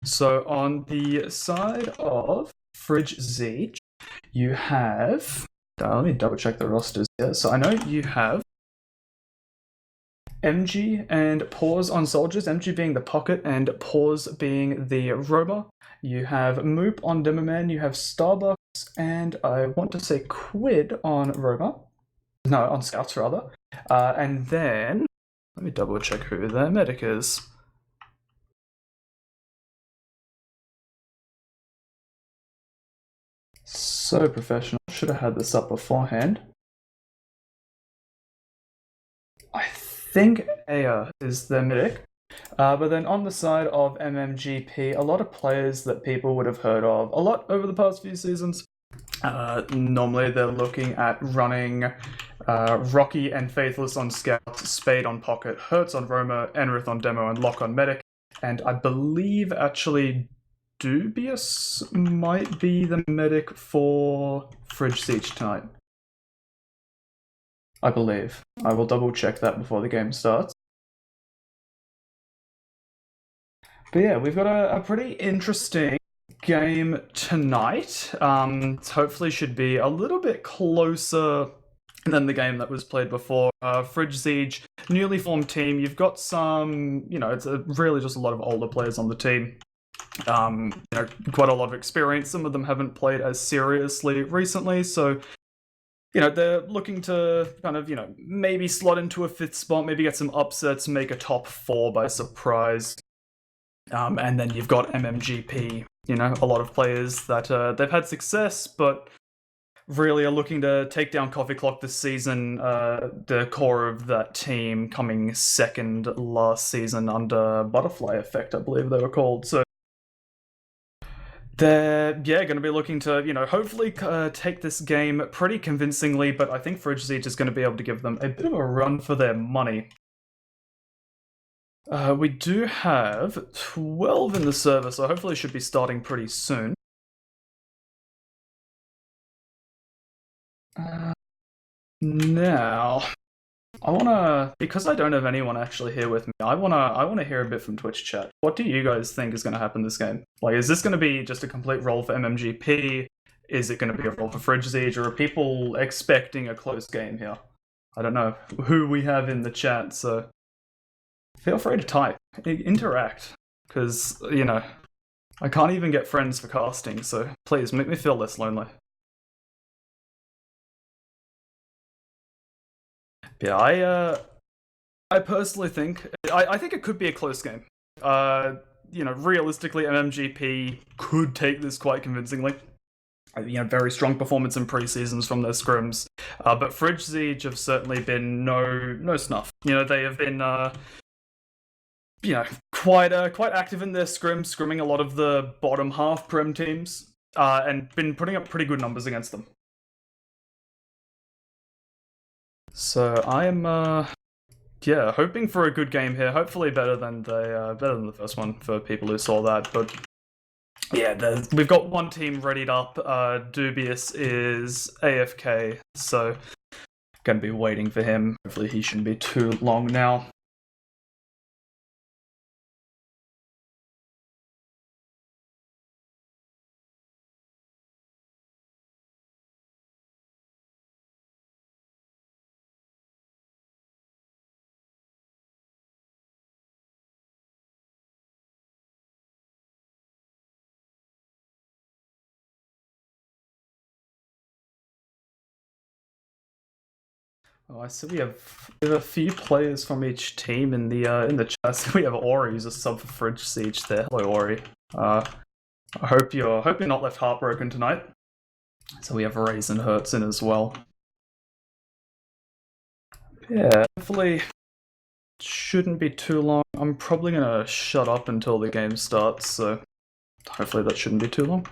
So on the side of Fridge zeej, you have. Let me double check the rosters here. So I know you have MG and Pause on soldiers, MG being the pocket and Pause being the roamer. You have Moop on Demoman, you have Starbucks, and I want to say Quid on roamer. No, on scouts rather. And then, let me double check who their medic is. So professional, should have had this up beforehand. I think Aya is the medic. But then on the side of MMGP, a lot of players that people would have heard of a lot over the past few seasons. Normally they're looking at running Rocky and Faithless on Scout, Spade on Pocket, Hertz on Roamer, Enrith on Demo, and Lock on Medic. And I believe actually Dubious might be the medic for Fridge zeej tonight. I believe. I will double check that before the game starts. But yeah, we've got a pretty interesting game tonight. Hopefully should be a little bit closer than the game that was played before. Fridge zeej, newly formed team. You've got some, it's really just a lot of older players on the team. Quite a lot of experience. Some of them haven't played as seriously recently, so they're looking to kind of, maybe slot into a 5th spot, maybe get some upsets, make a top 4 by surprise. And then you've got MMGP, a lot of players that they've had success, but really are looking to take down Coffee Clock this season. The core of that team coming second last season under Butterfly Effect, I believe they were called. So they're going to be looking to hopefully take this game pretty convincingly, but I think Fridge zeej is going to be able to give them a bit of a run for their money. We do have 12 in the server, so hopefully it should be starting pretty soon. Now, I wanna, because I don't have anyone actually here with me, I wanna hear a bit from Twitch chat. What do you guys think is gonna happen this game? Like, is this gonna be just a complete roll for MMGP? Is it gonna be a roll for Fridge zeej, or are people expecting a close game here? I don't know who we have in the chat, so feel free to type, interact, because, I can't even get friends for casting, so please make me feel less lonely. Yeah, I personally think I think it could be a close game. Realistically, MMGP could take this quite convincingly. Very strong performance in pre-seasons from their scrims, but Fridge zeej have certainly been no snuff. They have been quite active in their scrimming a lot of the bottom half prem teams, and been putting up pretty good numbers against them. So I am hoping for a good game here. Hopefully better than the first one for people who saw that. But yeah, we've got one team readied up. Dubious is AFK, so gonna be waiting for him. Hopefully he shouldn't be too long now. Oh, I see we have a few players from each team in the chat. So we have Ori, who's a sub for Fridge zeej there. Hello, Ori. I hope you're not left heartbroken tonight. So we have Raisin Hertz in as well. Yeah, hopefully shouldn't be too long. I'm probably gonna shut up until the game starts, so hopefully that shouldn't be too long.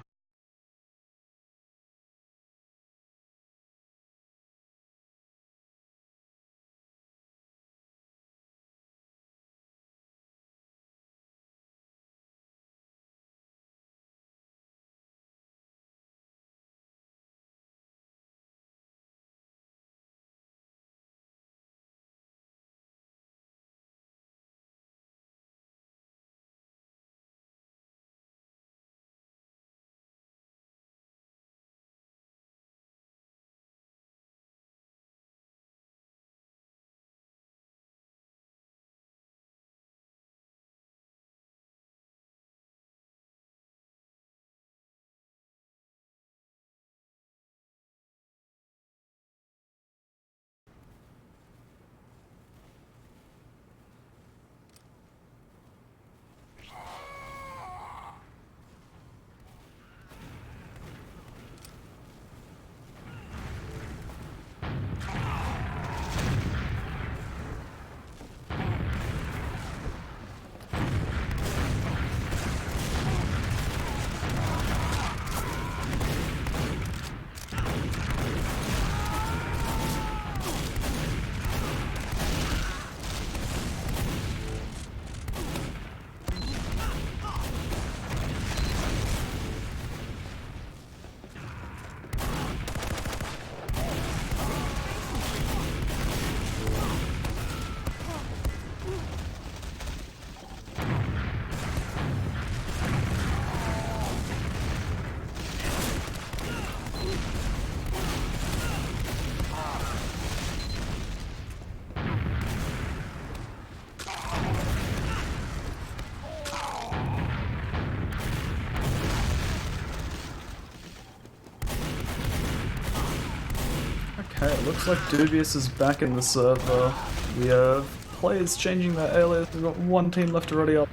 Okay, it looks like Dubious is back in the server. We have players changing their alias. We've got one team left already up.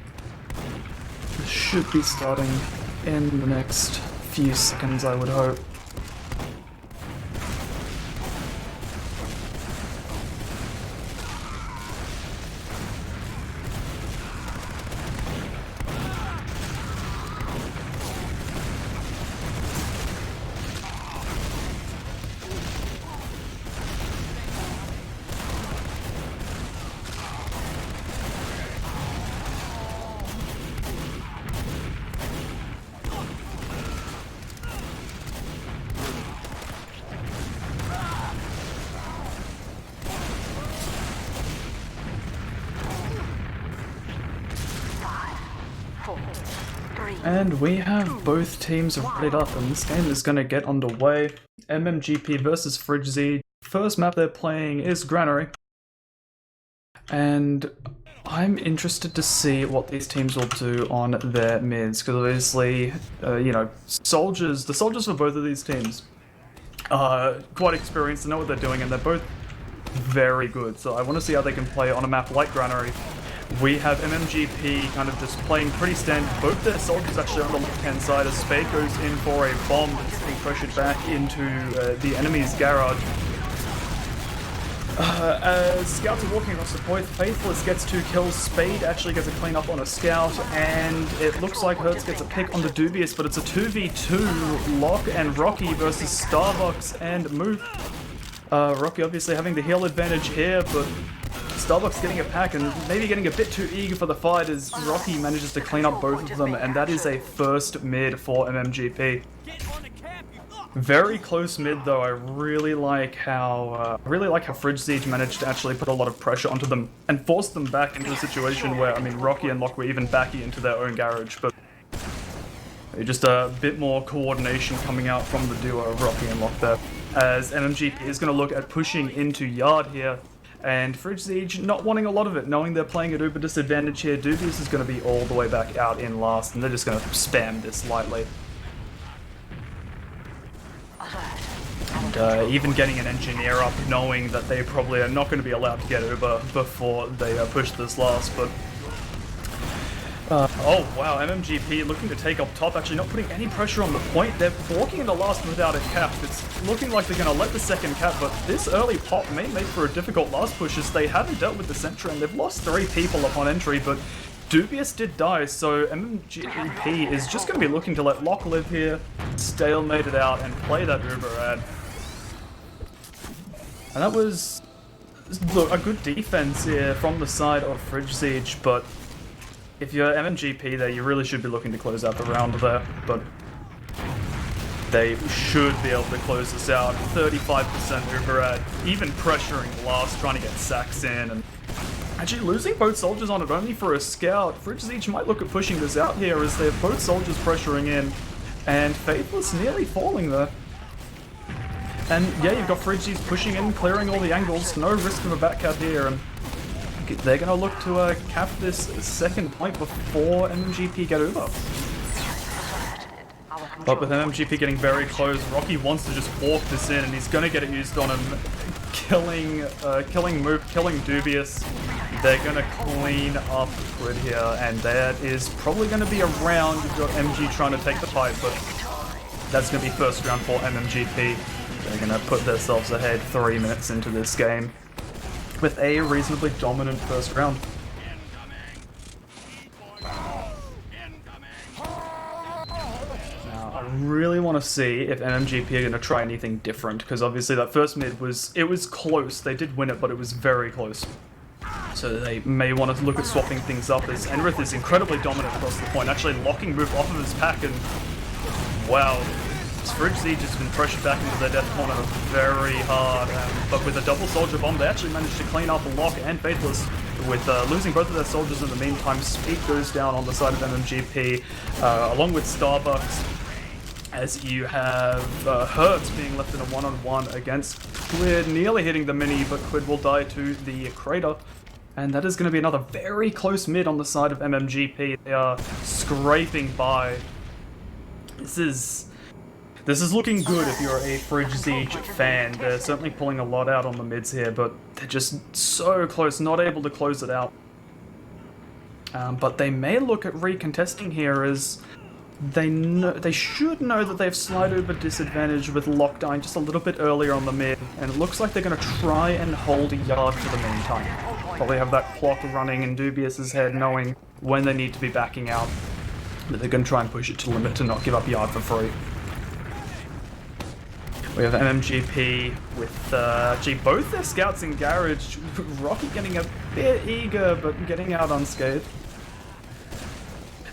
This should be starting in the next few seconds, I would hope. And we have both teams readied up, and this game is going to get underway. MMGP versus zeej. First map they're playing is Granary. And I'm interested to see what these teams will do on their mids, because obviously, the soldiers for both of these teams are quite experienced, they know what they're doing, and they're both very good. So I want to see how they can play on a map like Granary. We have MMGP kind of just playing pretty standard. Both their soldiers actually on the left-hand side as Spade goes in for a bomb that's being pressured back into the enemy's garage. As scouts are walking across the point, Faithless gets 2 kills, Spade actually gets a clean up on a scout, and it looks like Hertz gets a pick on the Dubious, but it's a 2v2, Locke and Rocky versus Starbucks and Moop. Rocky obviously having the heal advantage here, but Starbucks getting a pack and maybe getting a bit too eager for the fight as Rocky manages to clean up both of them, and that is a first mid for MMGP. Very close mid though. I really like how zeej managed to actually put a lot of pressure onto them and force them back into a situation where, I mean, Rocky and Locke were even backing into their own garage, but just a bit more coordination coming out from the duo of Rocky and Locke there. As MMGP is going to look at pushing into yard here, and zeej not wanting a lot of it, knowing they're playing at uber disadvantage here. Dubious is going to be all the way back out in last, and they're just going to spam this lightly. And even getting an engineer up, knowing that they probably are not going to be allowed to get uber before they push this last, but oh wow, MMGP looking to take up top, actually not putting any pressure on the point. They're walking into last without a cap. It's looking like they're going to let the second cap, but this early pop may make for a difficult last push as they haven't dealt with the sentry and they've lost 3 people upon entry, but Dubious did die, so MMGP is just going to be looking to let Locke live here, stalemate it out, and play that uber ad. And that was a good defense here from the side of zeej, but if you're MMGP there, you really should be looking to close out the round there, but they should be able to close this out. 35% uber ad, even pressuring last, trying to get sacks in, and actually losing both soldiers on it only for a scout. zeej might look at pushing this out here as they have both soldiers pressuring in, and Faithless nearly falling there. And yeah, you've got zeej pushing in, clearing all the angles, no risk of a back cap here, and they're going to look to cap this second point before MMGP get over. But with MMGP getting very close, Rocky wants to just walk this in, and he's going to get it used on him, killing Moop, killing Dubious. They're going to clean up Quid here, and that is probably going to be a round. You've got MG trying to take the fight, but that's going to be first round for MMGP. They're going to put themselves ahead 3 minutes into this game with a reasonably dominant first round. Now, I really want to see if MMGP are going to try anything different, because obviously that first mid was close. They did win it, but it was very close. So they may want to look at swapping things up, as Enrith is incredibly dominant across the point, actually locking Moop off of his pack, and wow. zeej has been pressured back into their death corner very hard, but with a double soldier bomb, they actually managed to clean up Locke and Faithless. With losing both of their soldiers in the meantime, Speed goes down on the side of MMGP, along with Starbucks, as you have Hertz being left in a one-on-one against Quid, nearly hitting the mini, but Quid will die to the crater. And that is going to be another very close mid on the side of MMGP. They are scraping by. This This is looking good if you're a Fridge zeej fan. They're certainly pulling a lot out on the mids here, but they're just so close, not able to close it out. But they may look at recontesting here as they should know that they've slight uber disadvantage with lockdown just a little bit earlier on the mid, and it looks like they're going to try and hold a yard for the meantime. Probably have that clock running in Dubious's head, knowing when they need to be backing out, but they're going to try and push it to limit to not give up yard for free. We have MMGP with actually both their scouts in garage. Rocky getting a bit eager, but getting out unscathed.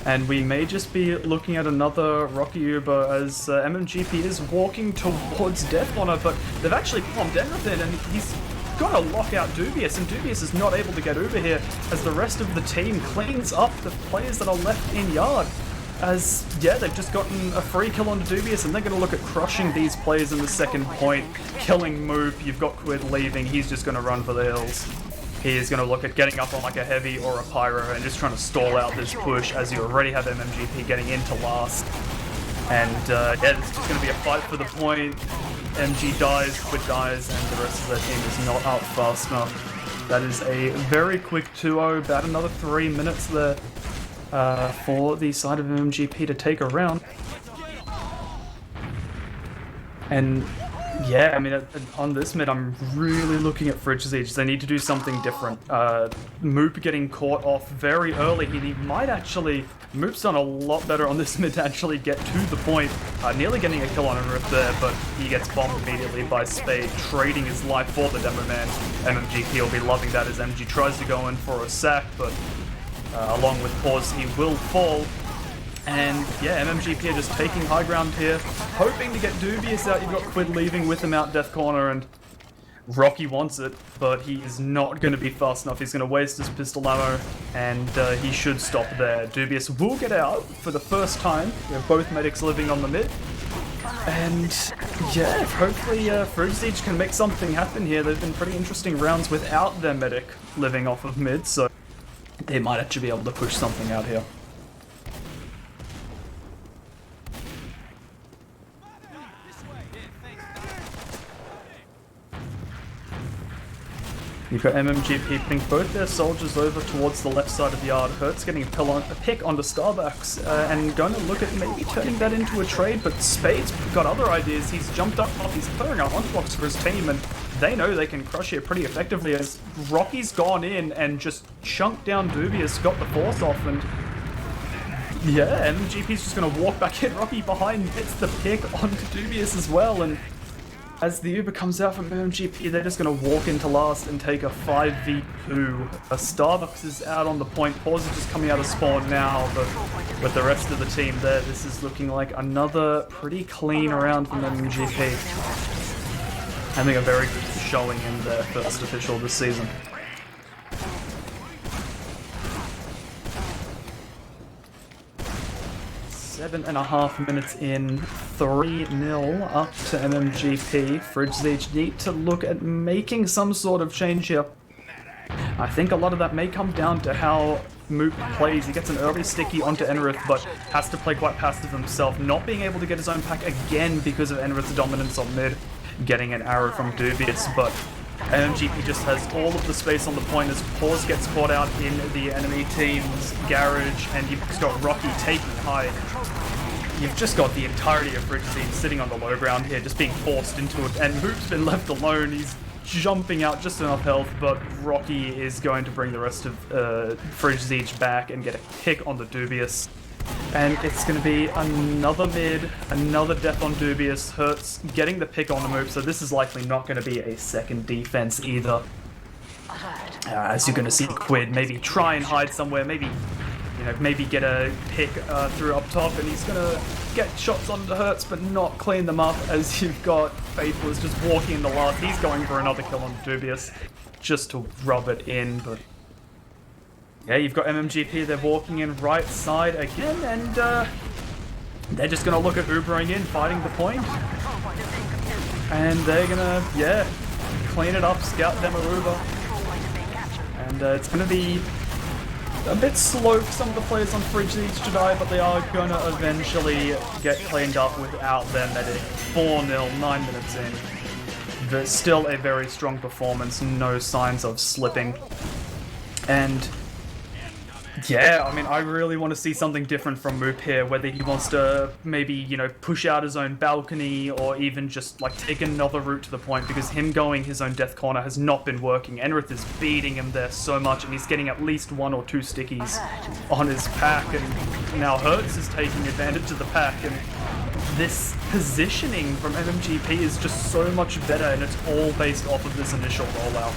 And we may just be looking at another Rocky Uber as MMGP is walking towards Death Honor, but they've actually bombed Enrith, and he's got to lock out Dubious, and Dubious is not able to get Uber here as the rest of the team cleans up the players that are left in yard. As, yeah, they've just gotten a free kill on Dubious, and they're going to look at crushing these players in the second point, killing Moop. You've got Quid leaving, he's just going to run for the hills. He is going to look at getting up on like a heavy or a pyro and just trying to stall out this push as you already have MMGP getting into last. And yeah, it's just going to be a fight for the point. MG dies, Quid dies, and the rest of their team is not up fast enough. That is a very quick 2-0, about another 3 minutes there for the side of MMGP to take a round. And yeah, I mean, on this mid, I'm really looking at Fridge zeej. They need to do something different. Moop getting caught off very early. He might actually... Moop's done a lot better on this mid to actually get to the point. Nearly getting a kill on Enrith there, but he gets bombed immediately by Spade, trading his life for the Demo Man. MMGP will be loving that as MG tries to go in for a sack, but along with Pause, he will fall. And yeah, MMGP are just taking high ground here, hoping to get Dubious out. You've got Quid leaving with him out Death Corner, and Rocky wants it, but he is not going to be fast enough. He's going to waste his pistol ammo, and he should stop there. Dubious will get out for the first time. We have both medics living on the mid. And yeah, hopefully Fridge zeej can make something happen here. They've been pretty interesting rounds without their medic living off of mid, so they might actually be able to push something out here. You've got MMGP putting both their soldiers over towards the left side of the yard. Hurt's getting a pick onto Starbucks and going to look at maybe turning that into a trade, but Spade's got other ideas. He's jumped up, he's clearing out lunchbox for his team, and they know they can crush here pretty effectively as Rocky's gone in and just chunked down Dubious, got the force off, and yeah, MMGP's just going to walk back in. Rocky behind gets the pick onto Dubious as well, and as the Uber comes out from MMGP, they're just going to walk into last and take a 5v2. Starbucks is out on the point. Pause is just coming out of spawn now, but with the rest of the team there, this is looking like another pretty clean round from MMGP. Having a very good showing in their first official this season. 7.5 minutes in, 3-0 up to MMGP. Fridge zeej need to look at making some sort of change here. I think a lot of that may come down to how Moop plays. He gets an early sticky onto Enrith, but has to play quite passive himself, not being able to get his own pack again because of Enrith's dominance on mid, getting an arrow from Dubious, but MMGP just has all of the space on the point as Pause gets caught out in the enemy team's garage, and you've just got Rocky taking high. You've just got the entirety of Fridge zeej sitting on the low ground here, just being forced into it, and Moop's been left alone. He's jumping out just enough health, but Rocky is going to bring the rest of Fridge zeej back and get a pick on the Dubious. And it's going to be another mid, another death on Dubious. Hurt's getting the pick on the move, so this is likely not going to be a second defense either. As you're going to see Quid maybe try and hide somewhere, maybe get a pick through up top, and he's going to get shots onto Hurts but not clean them up, as you've got Faithful is just walking in the last. He's going for another kill on Dubious just to rub it in, but yeah, you've got MMGP, they're walking in right side again, and they're just going to look at Ubering in, fighting the point. And they're going to, yeah, clean it up, scout them a Uber. And it's going to be a bit slow for some of the players on Fridge Zeej to die, but they are gonna eventually get cleaned up without their medic. 4-0, 9 minutes in. There's still a very strong performance, no signs of slipping. And yeah, I mean, I really want to see something different from Moop here, whether he wants to maybe, you know, push out his own balcony or even just, like, take another route to the point, because him going his own death corner has not been working. Enrith is beating him there so much, and he's getting at least 1 or 2 stickies on his pack, and now Hertz is taking advantage of the pack, and this positioning from MMGP is just so much better, and it's all based off of this initial rollout.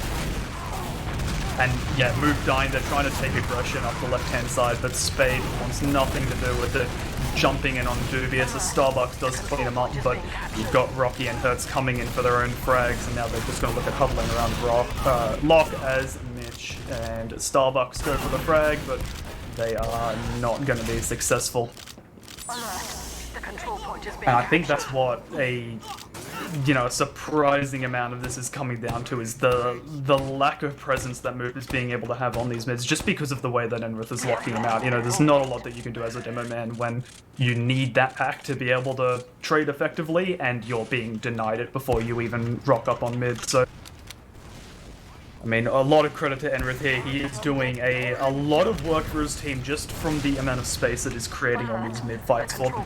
And yeah, Moop dying, they're trying to take aggression up the left-hand side, but Spade wants nothing to do with it. Jumping in on Dubious, as Starbucks does clean him up, but you've got Rocky and Hertz coming in for their own frags, and now they're just going to look at huddling around Lock as Mitch and Starbucks go for the frag, but they are not going to be successful. And I think that's what a surprising amount of this is coming down to, is the lack of presence that Moop is being able to have on these mids, just because of the way that Enrith is locking him out. You know, there's not a lot that you can do as a demo man when you need that pack to be able to trade effectively, and you're being denied it before you even rock up on mid. So, I mean, a lot of credit to Enrith here. He is doing a lot of work for his team just from the amount of space that is creating on these mid fights for them.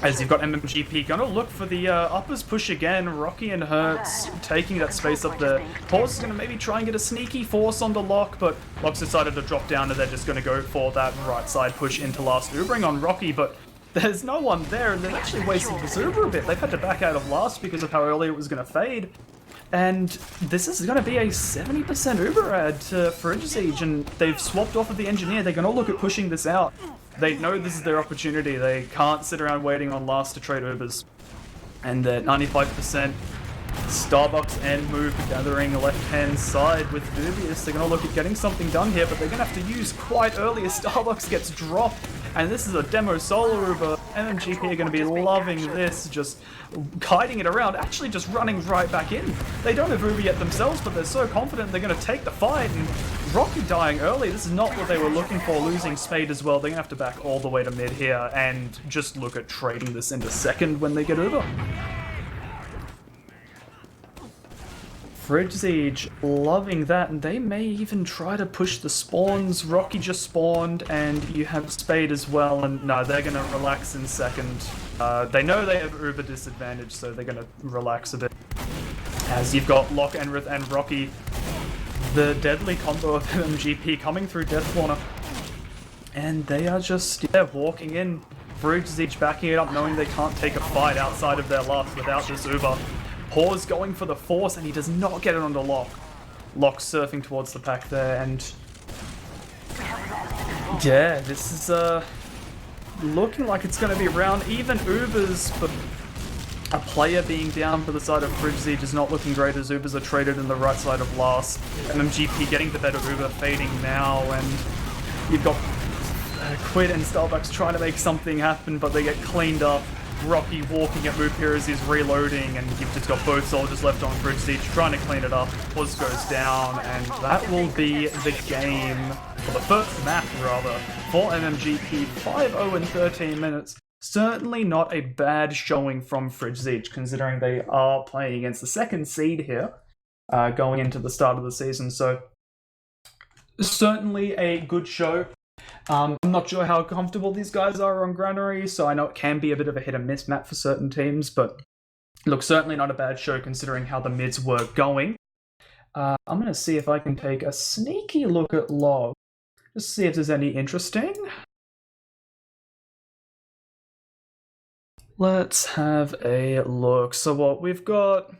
As you've got MMGP going to look for the uppers push again. Rocky and Hertz taking that space up there. Pause is going to maybe try and get a sneaky force on the Lock, but Lock's decided to drop down, and they're just going to go for that right side push into last Ubering on Rocky, but there's no one there, and they've actually wasted this Uber a bit. They've had to back out of last because of how early it was going to fade. And this is going to be a 70% Uber ad to Fridge Zeej, and they've swapped off of the engineer. They're going to look at pushing this out. They know this is their opportunity. They can't sit around waiting on last to trade Ubers. And they're 95%. Starbucks and Move gathering left-hand side with Dubious. They're going to look at getting something done here, but they're going to have to use quite early as Starbucks gets dropped. And this is a demo solo Uber. MMGP are going to be loving this, just kiting it around, actually just running right back in. They don't have Uber yet themselves, but they're so confident they're going to take the fight. And Rocky dying early, this is not what they were looking for, losing Spade as well. They're going to have to back all the way to mid here and just look at trading this into second when they get Uber. Fridge Zeej loving that, and they may even try to push the spawns. Rocky just spawned, and you have Spade as well, and no, they're going to relax in second. They know they have Uber disadvantage, so they're going to relax a bit. As you've got Lock, Enrith, and Rocky, the deadly combo of MMGP coming through Death Corner. And they are just, walking in. Fridge Zeej backing it up, knowing they can't take a fight outside of their last without this Uber. Pause going for the force, and he does not get it onto Lock. Lock surfing towards the pack there, and yeah, this is looking like it's going to be around even Ubers, but a player being down for the side of Fridge Zeej is not looking great, as Ubers are traded in the right side of last. MMGP getting the better Uber, fading now, and you've got Quid and Starbucks trying to make something happen, but they get cleaned up. Rocky walking at Moop here as he's reloading, and you've just got both soldiers left on Fridge Zeej trying to clean it up. Puzz goes down, and that will be the game, or the first map rather, for MMGP. 5-0 in 13 minutes. Certainly not a bad showing from Fridge Zeej, considering they are playing against the second seed here, going into the start of the season, so certainly a good show. I'm not sure how comfortable these guys are on Granary, so I know it can be a bit of a hit and miss map for certain teams, but look, certainly not a bad show considering how the mids were going. I'm going to see if I can take a sneaky look at log, just see if there's any interesting. Let's have a look. So what we've got...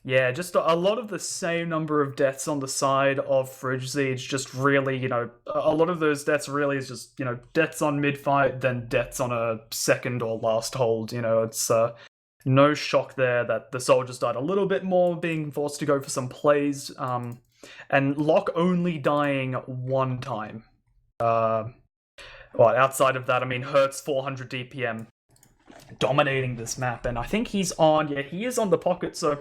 Yeah, just a lot of the same number of deaths on the side of Fridge Zeej. Just really, a lot of those deaths really is just, deaths on mid-fight, then deaths on a second or last hold. It's no shock there that the soldiers died a little bit more, being forced to go for some plays. And Lock only dying one time. Outside of that, Hertz 400 DPM dominating this map. And I think he is on the pocket, so...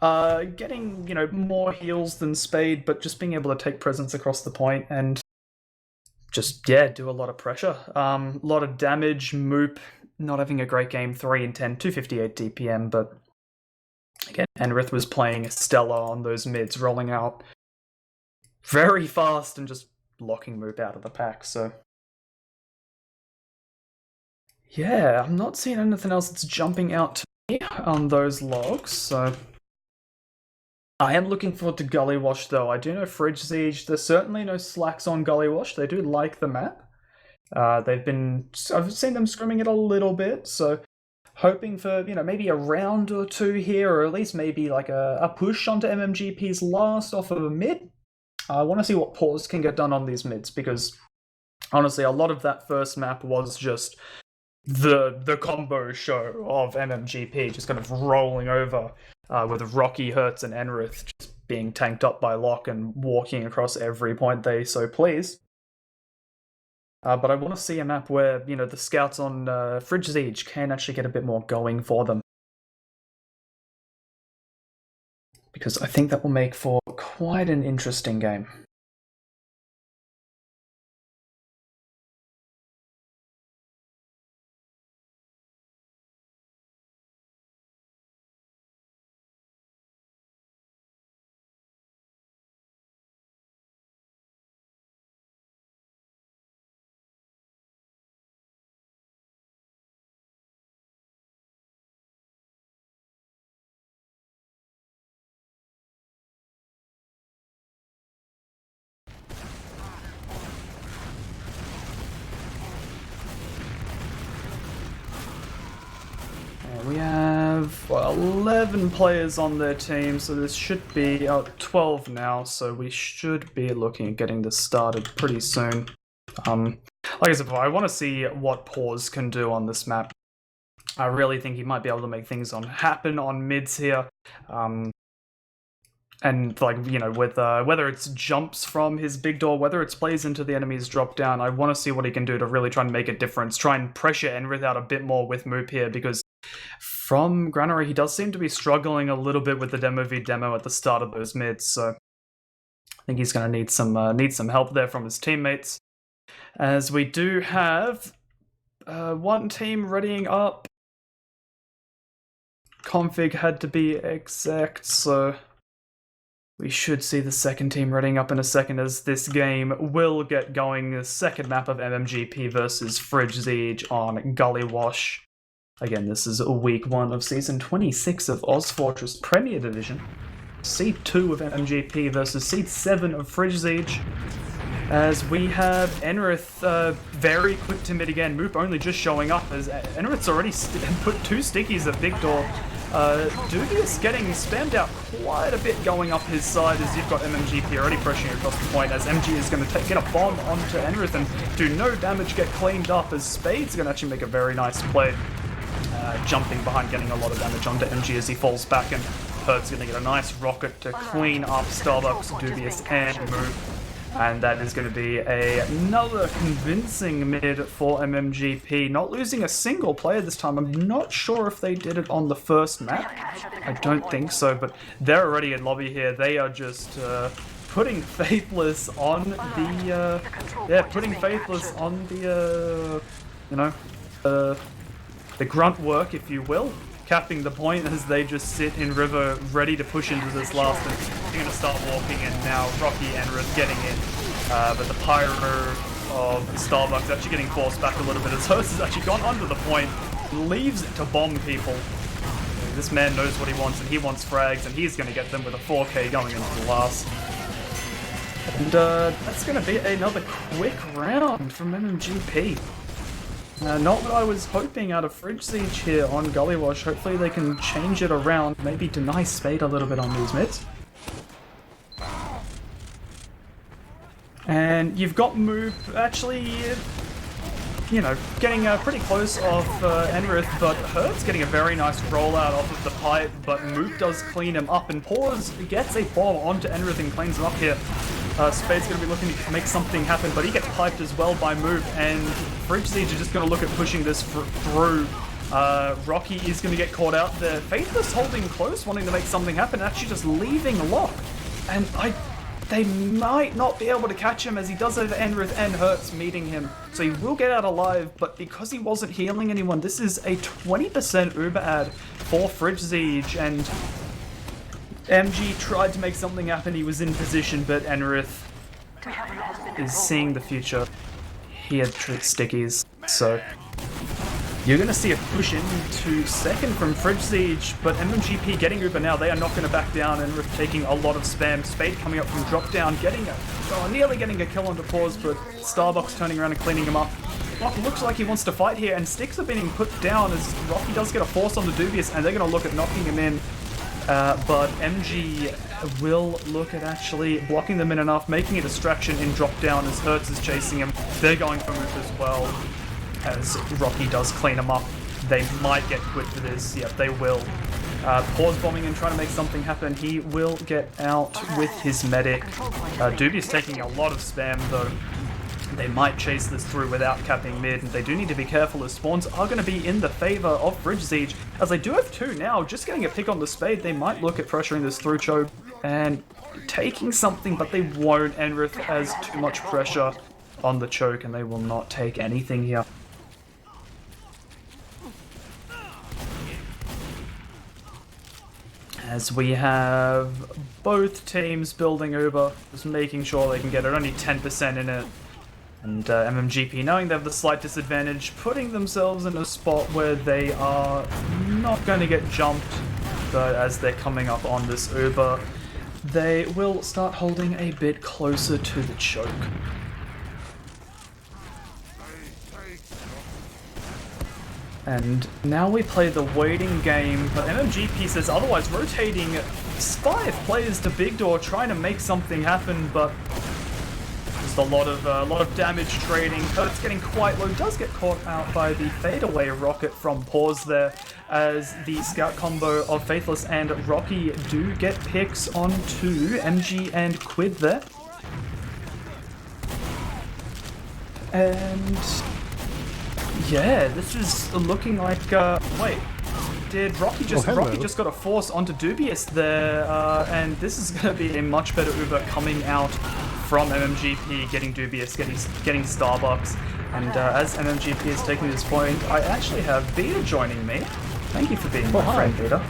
getting, more heals than Spade, but just being able to take presence across the point and just, do a lot of pressure. A lot of damage. Moop not having a great game, 3 and 10, 258 DPM, but again, Enrith was playing stellar on those mids, rolling out very fast and just locking Moop out of the pack, so... Yeah, I'm not seeing anything else that's jumping out to me on those logs, so... I am looking forward to Gully Wash, though. I do know Fridge Zeej, there's certainly no slacks on Gully Wash. They do like the map. I've seen them scrimming it a little bit, so hoping for, maybe a round or two here, or at least maybe like a push onto MMGP's last off of a mid. I want to see what Pause can get done on these mids, because honestly, a lot of that first map was just the combo show of MMGP, just kind of rolling over with Rocky, Hertz, and Enrith just being tanked up by Locke and walking across every point they so please. But I want to see a map where, the scouts on Fridge Zeej can actually get a bit more going for them. Because I think that will make for quite an interesting game. We have 11 players on their team, so this should be 12 now, so we should be looking at getting this started pretty soon. Like I said before, I want to see what Pause can do on this map. I really think he might be able to make things happen on mids here. And with whether it's jumps from his big door, whether it's plays into the enemy's drop down, I want to see what he can do to really try and make a difference. Try and pressure Enrith out a bit more with Moop here, because from Granary, he does seem to be struggling a little bit with the demo v demo at the start of those mids, so I think he's going to need some help there from his teammates. As we do have one team readying up. Config had to be exact, so we should see the second team readying up in a second, as this game will get going. The second map of MMGP versus Fridge Zeej on Gully Wash. Again, this is week 1 of season 26 of OzFortress Premier Division. Seed 2 of MMGP versus Seed 7 of Fridge Zeej. As we have Enrith very quick to mid again. Moop only just showing up, as Enrith's already put 2 stickies at Big Door. Dubious getting spammed out quite a bit going up his side, as you've got MMGP already pressuring across the point, as MG is going to get a bomb onto Enrith and do no damage, get cleaned up, as Spade's going to actually make a very nice play. Jumping behind, getting a lot of damage onto MG as he falls back, and Hertz going to get a nice rocket to clean up Starbucks, Dubious, and Moop. And that is going to be another convincing mid for MMGP. Not losing a single player this time. I'm not sure if they did it on the first map. I don't think so, but they're already in lobby here. They are just putting Faithless on the... putting Faithless on the grunt work, if you will. Capping the point as they just sit in river, ready to push into this last, and they're going to start walking in now. Rocky and Enrith getting in, but the Pyro of Starbucks actually getting forced back a little bit, as Hertz has actually gone under the point, leaves it to bomb people. This man knows what he wants, and he wants frags, and he's going to get them with a 4K going into the last. And that's going to be another quick round from MMGP. Not what I was hoping out of Fridge Zeej here on Gully Wash. Hopefully they can change it around, maybe deny Spade a little bit on these mids. And you've got Moop actually, getting pretty close off Enrith, but Hertz getting a very nice rollout off of the pipe, but Moop does clean him up, and Pause gets a bomb onto Enrith and cleans him up here. Spade's going to be looking to make something happen, but he gets piped as well by Moop, and Fridge Zeej are just going to look at pushing this through Rocky is going to get caught out there. Faithless holding close, wanting to make something happen, actually just leaving Lock. And they might not be able to catch him as he does over Enrith and Hurts meeting him. So he will get out alive, but because he wasn't healing anyone, this is a 20% Uber ad for Fridge Zeej. And MG tried to make something happen, he was in position, but Enrith is seeing the future. He had stickies, so you're going to see a push into second from Fridge Zeej, but MMGP getting Uber now. They are not going to back down, and taking a lot of spam. Spade coming up from drop down, nearly getting a kill onto pause, but Starbucks turning around and cleaning him up. Rocky looks like he wants to fight here, and sticks are being put down as Rocky does get a force on the Dubious, and they're going to look at knocking him in. But MG will look at actually blocking them in enough, making a distraction in drop down as Hertz is chasing him. They're going for move as well, as Rocky does clean them up. They might get quit for this. Yep, they will. Pause bombing and trying to make something happen. He will get out with his medic. Dubious taking a lot of spam though. They might chase this through without capping mid, and they do need to be careful as spawns are going to be in the favor of Fridge Zeej, as they do have two now. Just getting a pick on the Spade, they might look at pressuring this through choke and taking something, but they won't. Enrith has too much pressure on the choke, and they will not take anything here. As we have both teams building Uber, just making sure they can get it, only 10% in it. And MMGP, knowing they have the slight disadvantage, putting themselves in a spot where they are not going to get jumped, but as they're coming up on this Uber, they will start holding a bit closer to the choke. And now we play the waiting game, but MMGP says otherwise, rotating 5 players to big door, trying to make something happen, but just a lot of damage trading. Kurt's getting quite low, does get caught out by the fadeaway rocket from Pause there, as the scout combo of Faithless and Rocky do get picks onto MG and Quid there. And yeah, this is looking like, wait, did Rocky just, Rocky just got a force onto Dubious there, and this is going to be a much better Uber coming out from MMGP, getting Dubious, getting Starbucks, and as MMGP is taking this point, I actually have Beta joining me. Thank you for being my friend, Beta.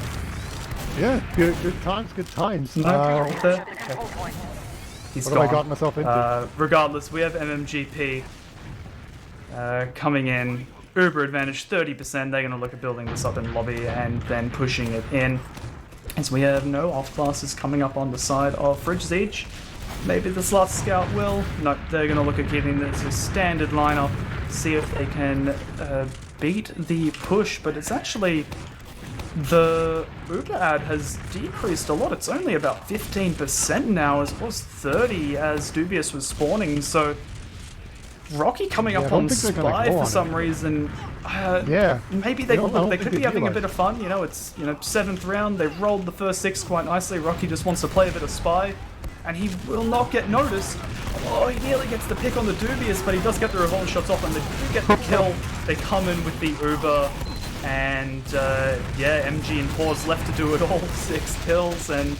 Yeah, good times, good times. Okay. He's what gone. have I got myself into? Regardless, we have MMGP coming in. Uber advantage 30%. They're going to look at building this up in lobby and then pushing it in. As we have no off classes coming up on the side of Fridge Zeej. Maybe this last scout will. Nope, they're going to look at giving this a standard lineup, see if they can beat the push, but it's actually the Uber ad has decreased a lot. It's only about 15% now, as opposed to 30 as Dubious was spawning, so Rocky coming up on Spy for some reason. Maybe they could be having a bit of fun. You know, it's 7th round. They've rolled the first 6 quite nicely. Rocky just wants to play a bit of Spy, and he will not get noticed. Oh, he nearly gets the pick on the Dubious, but he does get the revolver shots off, and they do get the kill. They come in with the Uber, and yeah, MG and Pause left to do it all. 6 kills, and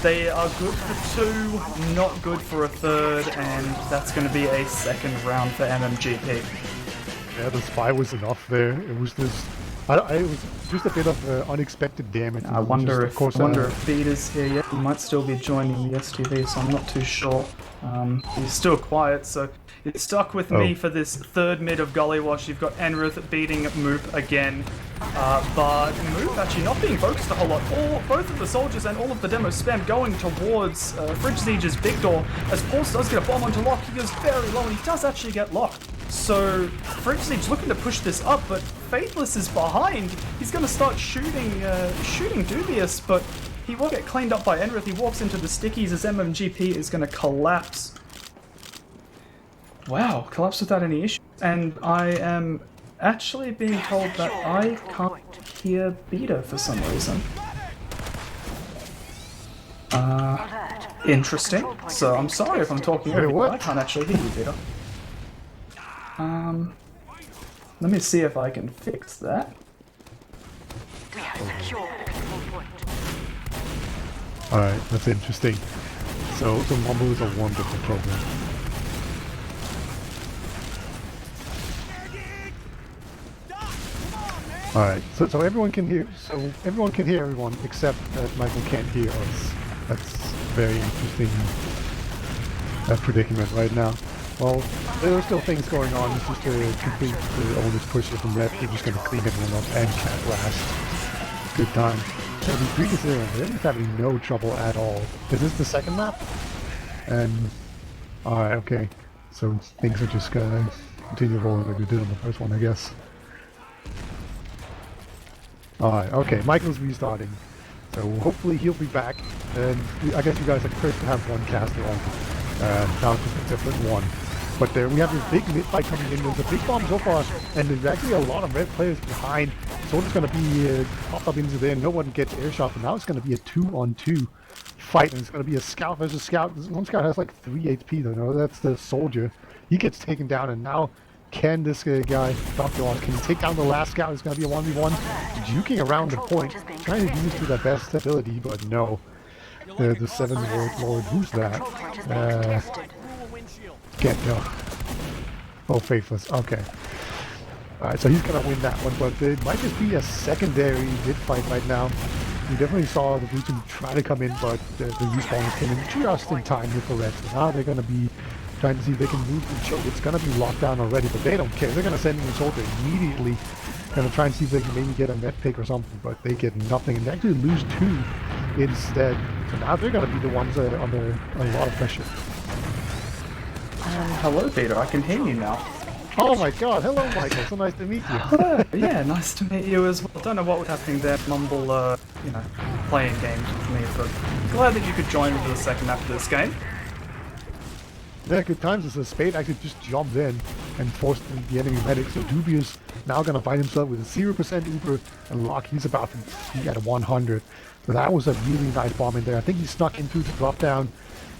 they are good for 2, not good for a 3rd, and that's going to be a 2nd round for MMGP. Yeah, the Spy was enough there. It was just, it was just a bit of unexpected damage. I wonder if Beta's here yet. He might still be joining the STV, so I'm not too sure. He's still quiet, so you're stuck with me for this 3rd mid of Gully Wash. You've got Enrith beating Moop again. But Moop actually not being focused a whole lot. Both of the soldiers and all of the demo spam going towards Fridge Zeej's big door. As Pulse does get a bomb onto Lock, he goes very low, and he does actually get locked. So Fridge Zeej looking to push this up, but Faithless is behind. He's going to start shooting Dubious, but he will get cleaned up by Enrith. He walks into the stickies as MMGP is going to collapse. Wow, collapse without any issue. And I am actually being told that I can't hear Beta for some reason. Interesting. So I'm sorry if I'm talking over you. I can't actually hear you, Beta. Let me see if I can fix that. Alright, that's interesting. So Mumble is a wonderful program. Alright, so everyone can hear everyone except that Michael can't hear us. That's very interesting predicament right now. Well, there are still things going on. It's just to complete the oldest push from red. We're just gonna clean everyone up and cat last. Good time. They're having no trouble at all. Is this the second map? And alright, okay. So things are just gonna continue rolling like we did on the first one, I guess. Alright, okay, Michael's restarting. So hopefully he'll be back. And I guess you guys are first to have one caster on. Now it's just a different one. But there we have this big mid-fight coming in. There's a big bomb so far, and there's actually a lot of red players behind. So it's going to be popped up into there. No one gets airshot, but now it's going to be a 2-on-2 fight, and it's going to be a scout versus scout. This one scout has like 3 HP though. No, that's the soldier. He gets taken down, and now can this guy, Dr. Oz, can he take down the last scout? It's going to be a 1v1. Juking around the point, trying to use to their best ability, but no. The 7 Lord, who's that? Can't tell. Oh, Faithless, okay. Alright, so he's gonna win that one, but it might just be a secondary mid fight right now. We definitely saw the blue team try to come in, but the respawners came in just in time with the red. So now they're gonna be trying to see if they can move the choke. It's gonna be locked down already, but they don't care. They're gonna send in the soldier immediately. Gonna try and see if they can maybe get a med pick or something, but they get nothing, and they actually lose 2 instead. So now they're gonna be the ones that are under a lot of pressure. Hello, Peter. I can hear you now. Oh my god, hello Michael, so nice to meet you. Hello. Yeah, nice to meet you as well. Don't know what was happening there, Mumble, you know, playing games with me, but glad that you could join me for the second half of this game. Yeah, good times. As a Spade actually just jumped in and forced the enemy medic, so Dubious now gonna find himself with a 0% Uber, and Lock, he's about to be at 100. So that was a really nice bomb in there. I think he snuck into the drop down.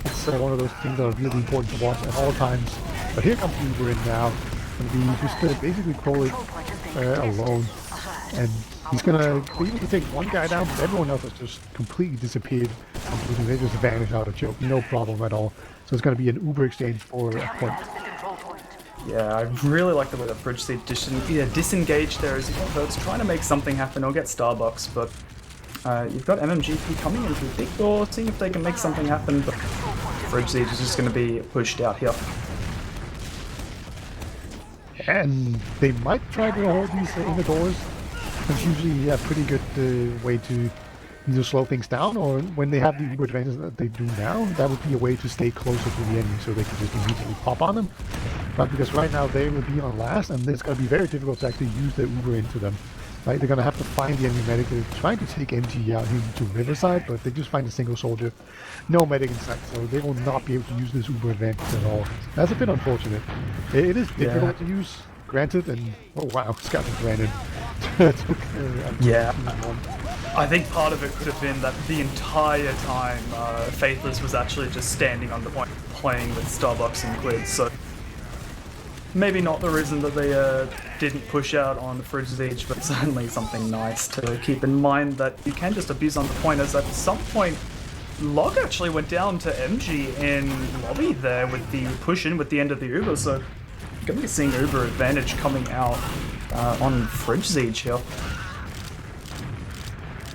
It's one of those things that are really important to watch at all times. But here comes Uber in now. Gonna be just basically crawling alone, and he's gonna be able to take one guy down, but everyone else has just completely disappeared. They just vanished out of choke, no problem at all. So it's gonna be an Uber exchange for a point. Yeah, I really like the way that Bridge Seed disengaged there as well. It's trying to make something happen or get Starbucks, but you've got MMGP coming in through big door, seeing if they can make something happen, but Bridge Seed is just going to be pushed out here. And they might try to hold these in the doors. It's usually a pretty good way to either slow things down, or when they have the Uber advantage that they do now, that would be a way to stay closer to the enemy so they can just immediately pop on them. But because right now they will be on last, and it's going to be very difficult to actually use the Uber into them. Right? They're going to have to find the enemy medic. They're trying to take MG out here to Riverside, but they just find a single soldier. No medic in sight, so they will not be able to use this Uber advantage at all. That's a bit unfortunate. It is difficult to use, granted, and oh wow, Scott just ran in. Yeah. I think part of it could have been that the entire time Faithless was actually just standing on the point playing with Starbucks and Quid, so maybe not the reason that they didn't push out on zeej, but certainly something nice to keep in mind, that you can just abuse on the point, as at some point Log actually went down to MG in lobby there with the push in with the end of the Uber, so going to be seeing Uber advantage coming out on zeej here.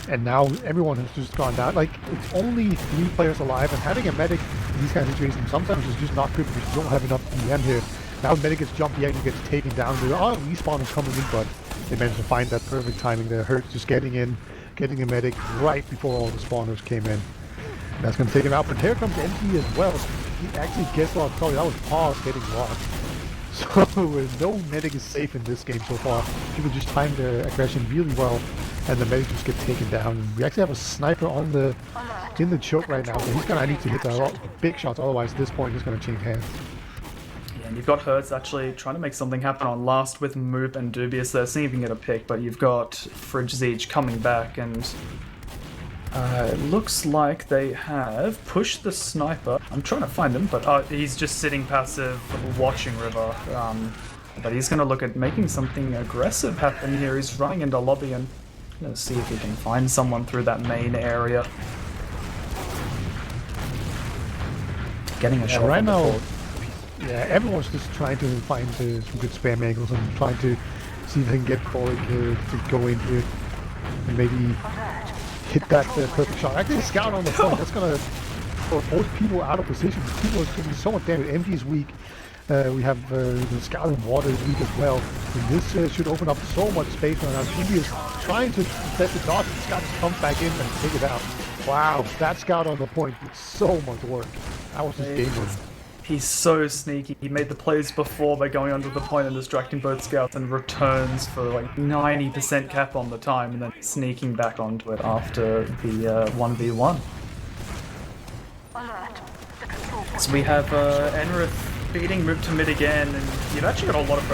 And now everyone has just gone down. Like, it's only 3 players alive, and having a medic in these kind of situations sometimes is just not good because you don't have enough DM here. Now the medic gets jumped, he actually gets taken down. There are respawners coming in, but they managed to find that perfect timing there. Hurt just getting in, getting a medic right before all the spawners came in. That's going to take him out, but here comes MT as well. He actually gets locked. Sorry, that was Pause getting locked. So no medic is safe in this game so far. People just time their aggression really well, and the medic just get taken down. And we actually have a sniper on in the choke right now, so he's gonna need to hit a lot of big shots. Otherwise, this point is gonna change hands. Yeah, and you've got Hertz actually trying to make something happen on last with Moop and Dubious there, seeing if you can get a pick. But you've got zeej coming back, and it looks like they have pushed the sniper. I'm trying to find him, but he's just sitting passive, watching River. But he's going to look at making something aggressive happen here. He's running into lobby, and Let's see if he can find someone through that main area. Getting a shot right on the now. board. Yeah, everyone's just trying to find some good spam angles and trying to see if they can get Frolic to go in here and maybe hit that perfect shot. Actually, a scout on the point. That's gonna put both people out of position. People are going to be so much damage. MG is weak. We have the scout and water is weak as well. And this should open up so much space right now. MG is trying to set the dodge. The scout just comes back in and take it out. Wow, that scout on the point did so much work. That was just game winning. He's so sneaky. He made the plays before by going under the point and distracting both scouts, and returns for like 90% cap on the time, and then sneaking back onto it after the 1v1. So we have Enrith beating move to mid again, and you've actually got a lot of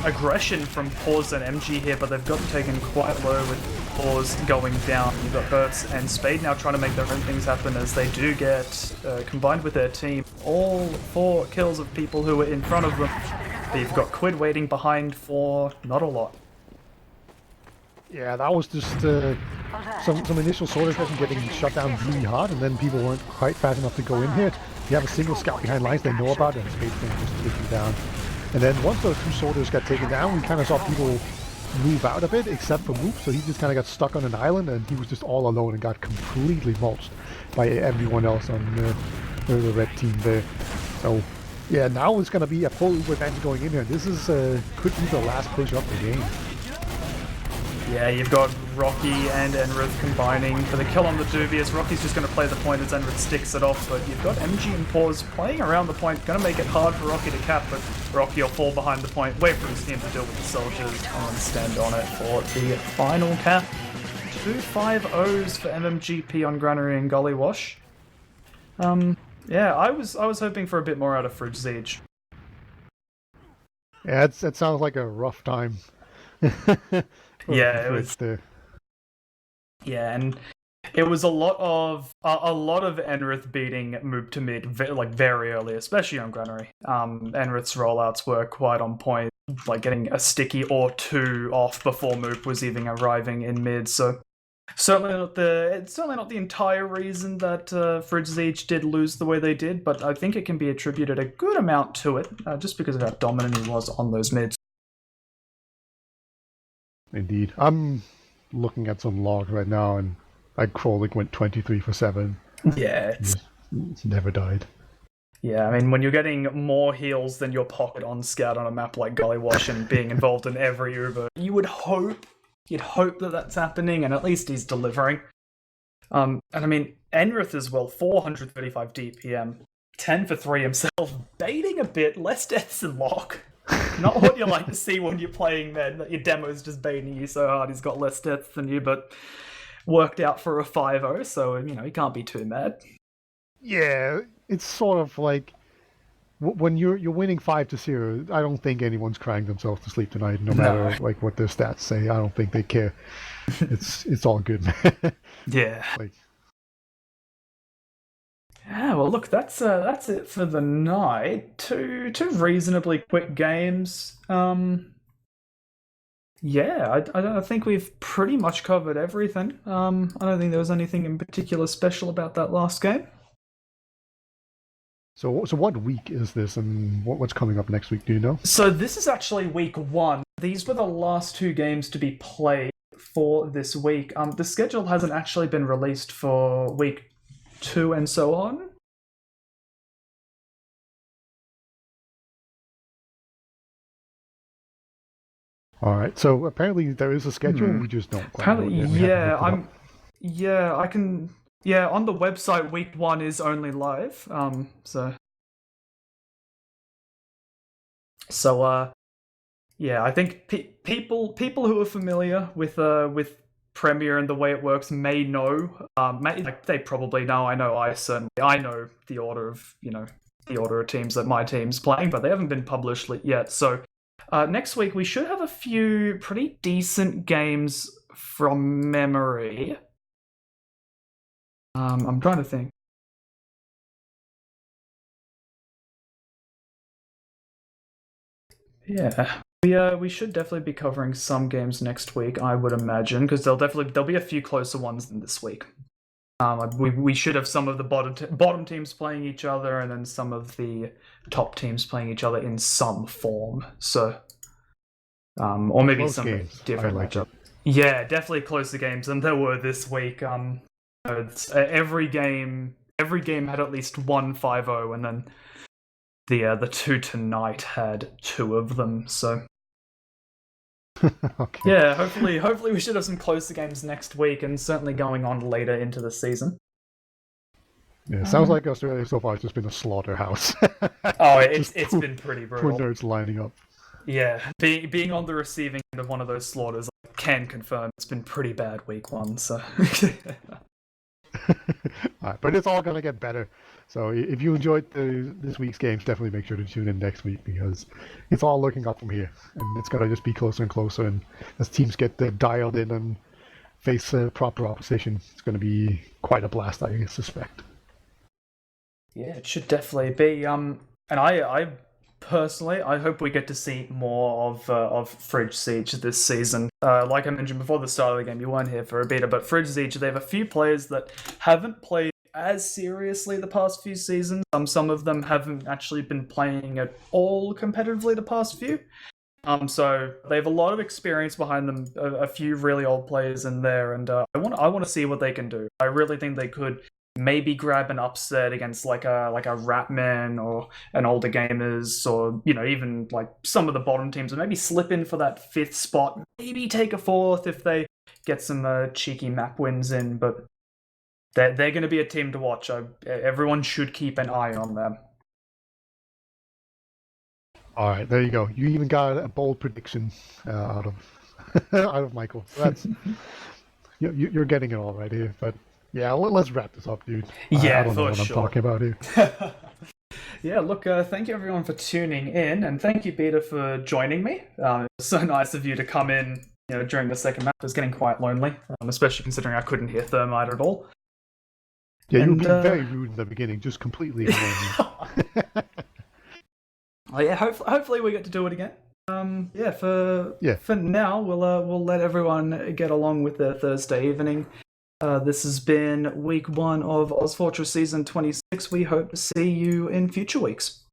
aggression from Pause and MG here, but they've gotten taken quite low with Pause going down. You've got Hertz and Spade now trying to make their own things happen as they do get, combined with their team, all 4 kills of people who were in front of them. But you've got Quid waiting behind for not a lot. Yeah, that was just some initial sword aggression getting shut down really hard, and then people weren't quite fast enough to go in here. You have a single scout behind lines they know about, and Spade's going to just take you down. And then once those 2 soldiers got taken down, we kind of saw people move out a bit, except for Moop, so he just kind of got stuck on an island, and he was just all alone and got completely mulched by everyone else on the red team there. So, yeah, now it's going to be a full Uber advantage going in here. This is could be the last push up the game. Yeah, you've got Rocky and Enrith combining for the kill on the Dubious. Rocky's just going to play the point as Enrith sticks it off, but you've got MG and Pause playing around the point, going to make it hard for Rocky to cap, but Rocky will fall behind the point, wait for his team to deal with the soldiers, and then stand on it for the final cap. 2 5-0s for MMGP on Granary and Gully Wash. Yeah, I was hoping for a bit more out of Fridge zeej. Yeah, it sounds like a rough time. Yeah, it was. Yeah, and it was a lot of Enrith beating Moop to mid very early, especially on Granary. Enrith's rollouts were quite on point, like getting a sticky or 2 off before Moop was even arriving in mid. So it's certainly not the entire reason that Fridge zeej did lose the way they did, but I think it can be attributed a good amount to it, just because of how dominant he was on those mids. Indeed. I'm looking at some logs right now, and Frolic went 23 for 7. Yeah, it's never died. Yeah, I mean, when you're getting more heals than your pocket on Scout on a map like Gully Wash and being involved in every Uber, you'd hope that that's happening, and at least he's delivering. And I mean, Enrith as well, 435 DPM, 10 for 3 himself, baiting a bit, less deaths than Lock. Not what you like to see when you're playing Med, that your demo's just baiting you so hard he's got less deaths than you, but worked out for a 5-0, so, he can't be too mad. Yeah, it's sort of like when you're winning 5-0, I don't think anyone's crying themselves to sleep tonight, no matter like what their stats say. I don't think they care. It's all good, man. Yeah. Yeah, well, look, that's it for the night. Two reasonably quick games. Yeah, I think we've pretty much covered everything. I don't think there was anything in particular special about that last game. So what week is this, and what's coming up next week? Do you know? So this is actually week 1. These were the last 2 games to be played for this week. The schedule hasn't actually been released for week 2 and so on. All right. So apparently there is a schedule. We just don't. Apparently, on the website, week 1 is only live. Yeah, I think people who are familiar with Premiere and the way it works may know. They probably know. I know. I know the order of teams that my team's playing, but they haven't been published yet. So next week we should have a few pretty decent games from memory. I'm trying to think. Yeah. We should definitely be covering some games next week, I would imagine, because there'll be a few closer ones than this week. We should have some of the bottom teams playing each other, and then some of the top teams playing each other in some form. So, or maybe Close some games. different I like matchup. Yeah, definitely closer games than there were this week. Every game had at least one 5-0, and then the two tonight had two of them. So. Okay. Yeah, hopefully we should have some closer games next week, and certainly going on later into the season. Yeah, sounds like Australia so far has just been a slaughterhouse. Oh, it's been pretty brutal. Poor nerds lining up. Yeah, being on the receiving end of one of those slaughters, I can confirm it's been pretty bad week one. So. Alright, but it's all going to get better. So if you enjoyed this week's games, definitely make sure to tune in next week, because it's all looking up from here. And it's going to just be closer and closer. And as teams get dialed in and face proper opposition, it's going to be quite a blast, I suspect. Yeah, it should definitely be. And I personally, I hope we get to see more of Fridge Siege this season. Like I mentioned before the start of the game, you weren't here for a beta, but Fridge Siege, they have a few players that haven't played as seriously the past few seasons. Some of them haven't actually been playing at all competitively the past few. So they have a lot of experience behind them, a few really old players in there, and I want to see what they can do. I really think they could maybe grab an upset against like a Ratman or an older gamers, or even like some of the bottom teams, and maybe slip in for that 5th spot, maybe take a 4th if they get some cheeky map wins in. But they're going to be a team to watch. Everyone should keep an eye on them. All right, there you go. You even got a bold prediction out of Michael. So that's you're getting it all right here. But yeah, let's wrap this up, dude. Yeah, I don't know what I'm talking about here. Yeah, look, thank you everyone for tuning in, and thank you, Beta, for joining me. It was so nice of you to come in during the second map. It was getting quite lonely, especially considering I couldn't hear Thermite at all. Yeah, you were being very rude in the beginning, just completely ignoring me. Well, yeah, hopefully we get to do it again. For now, we'll let everyone get along with their Thursday evening. This has been week 1 of OzFortress Season 26. We hope to see you in future weeks.